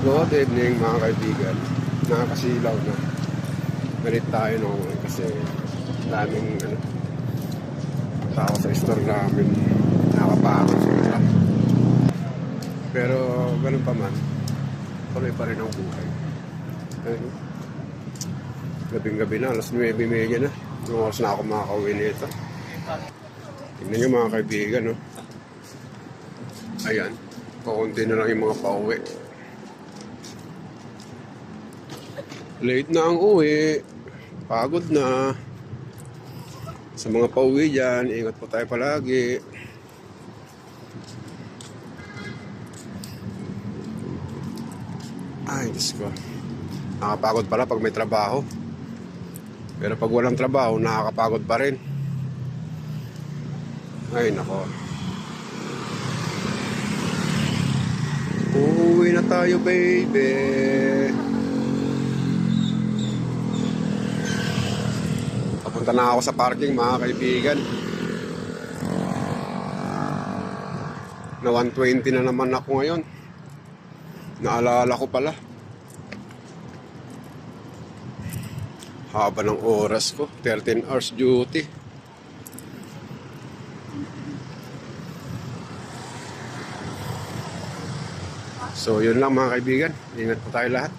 Good evening mga kaibigan. Nakakasilaw na. Galit tayo nung kasi daming tao sa store namin. Nakakapakot sila. Pero ganun pa man, tuloy pa rin ang buhay. Ayun. Gabing-gabi na, alas 9:30 na. Yung oras na ako makakauwi nito. Tingnan nyo mga kaibigan, no? Ayan, pakunti na lang yung mga pauwi. Late na ang uwi. Pagod na. Sa mga pauwi dyan, ingat po tayo palagi. Ay, Diyos ko. Nakapagod pala pag may trabaho. Pero pag walang trabaho, nakakapagod pa rin. Ay, nako. Uuwi na tayo, baby. Papunta na ako sa parking, mga kaibigan. Na 120 na naman ako ngayon. Naalala ko pala. Haba ng oras ko. 13 hours duty. So, yun lang mga kaibigan. Ingat po tayo lahat.